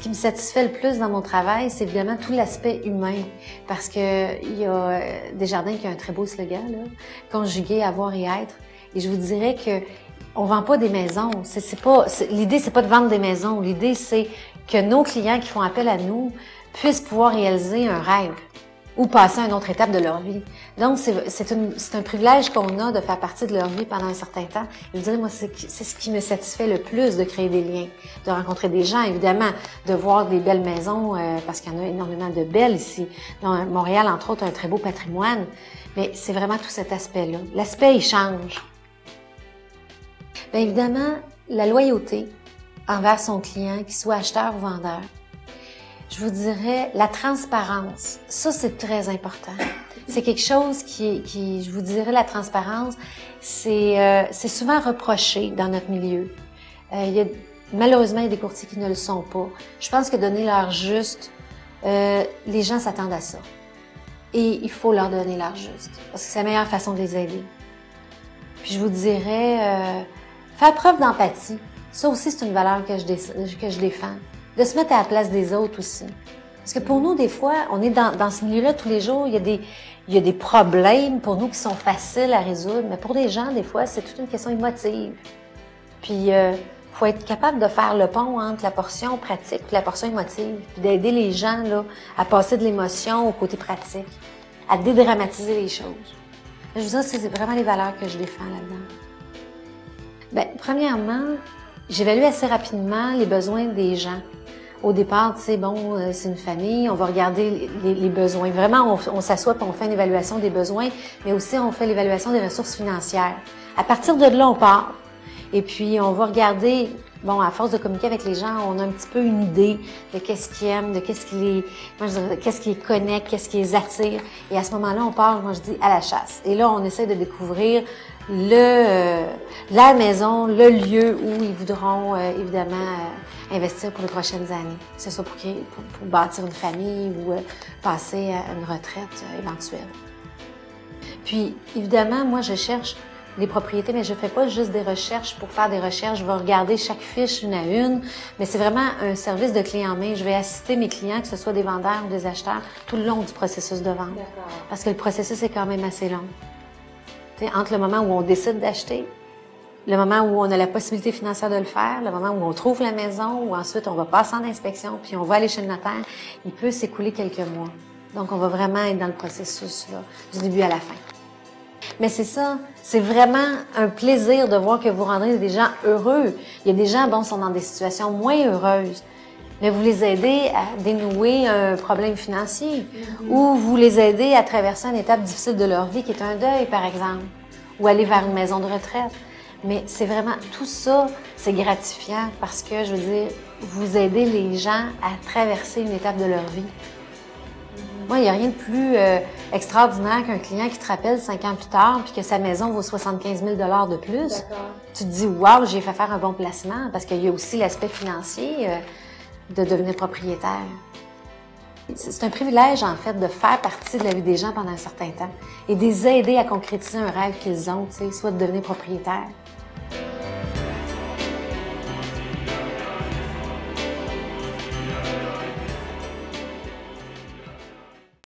qui me satisfait le plus dans mon travail, c'est évidemment tout l'aspect humain. Parce que il y a Desjardins qui a un très beau slogan, là, conjuguer, avoir et être. Et je vous dirais que on vend pas des maisons. L'idée, c'est pas de vendre des maisons. L'idée, c'est que nos clients qui font appel à nous puissent pouvoir réaliser un rêve ou passer à une autre étape de leur vie. Donc, c'est un privilège qu'on a de faire partie de leur vie pendant un certain temps. Je vous dirais, moi, c'est ce qui me satisfait le plus, de créer des liens, de rencontrer des gens, évidemment, de voir des belles maisons, parce qu'il y en a énormément de belles ici. Dans Montréal, entre autres, a un très beau patrimoine. Mais c'est vraiment tout cet aspect-là. L'aspect, il change. Bien évidemment, la loyauté envers son client, qu'il soit acheteur ou vendeur. Je vous dirais, la transparence, ça c'est très important. C'est quelque chose je vous dirais, la transparence, c'est souvent reproché dans notre milieu. Malheureusement, il y a des courtiers qui ne le sont pas. Je pense que donner l'heure juste, les gens s'attendent à ça. Et il faut leur donner l'heure juste, parce que c'est la meilleure façon de les aider. Puis je vous dirais, faire preuve d'empathie. Ça aussi, c'est une valeur que je défends. De se mettre à la place des autres aussi. Parce que pour nous, des fois, on est dans ce milieu-là tous les jours, il y a des problèmes pour nous qui sont faciles à résoudre, mais pour des gens, des fois, c'est toute une question émotive. Puis, faut être capable de faire le pont entre la portion pratique et la portion émotive, puis d'aider les gens là à passer de l'émotion au côté pratique, à dédramatiser les choses. Je vous dis, c'est vraiment les valeurs que je défends là-dedans. Bien, premièrement, j'évalue assez rapidement les besoins des gens. Au départ, tu sais, bon, c'est une famille, on va regarder les besoins. Vraiment, on s'assoit et on fait une évaluation des besoins, mais aussi on fait l'évaluation des ressources financières. À partir de là, on part. Et puis, on va regarder, bon, à force de communiquer avec les gens, on a un petit peu une idée de qu'est-ce qu'ils aiment, de qu'est-ce qui les connecte, qu'est-ce qui les attire. Et à ce moment-là, on part, moi je dis, à la chasse. Et là, on essaie de découvrir la maison, le lieu où ils voudront évidemment investir pour les prochaines années. C'est ça pour bâtir une famille ou passer à une retraite éventuelle. Puis, évidemment, moi, je cherche les propriétés, mais je fais pas juste des recherches pour faire des recherches. Je vais regarder chaque fiche une à une, mais c'est vraiment un service de clé en main. Je vais assister mes clients, que ce soit des vendeurs ou des acheteurs, tout le long du processus de vente. Parce que le processus est quand même assez long. Entre le moment où on décide d'acheter, le moment où on a la possibilité financière de le faire, le moment où on trouve la maison, où ensuite on va passer en inspection, puis on va aller chez le notaire, il peut s'écouler quelques mois. Donc, on va vraiment être dans le processus là, du début à la fin. Mais c'est ça, c'est vraiment un plaisir de voir que vous rendez des gens heureux. Il y a des gens, bon, sont dans des situations moins heureuses, mais vous les aidez à dénouer un problème financier ou vous les aidez à traverser une étape difficile de leur vie qui est un deuil, par exemple, ou aller vers une maison de retraite. Mais c'est vraiment, tout ça, c'est gratifiant parce que, je veux dire, vous aidez les gens à traverser une étape de leur vie. Moi, il n'y a rien de plus extraordinaire qu'un client qui te rappelle 5 ans plus tard puis que sa maison vaut 75 000 $ de plus. Tu te dis, waouh, j'ai fait faire un bon placement parce qu'il y a aussi l'aspect financier de devenir propriétaire. C'est un privilège, en fait, de faire partie de la vie des gens pendant un certain temps et de les aider à concrétiser un rêve qu'ils ont, tu sais, soit de devenir propriétaire.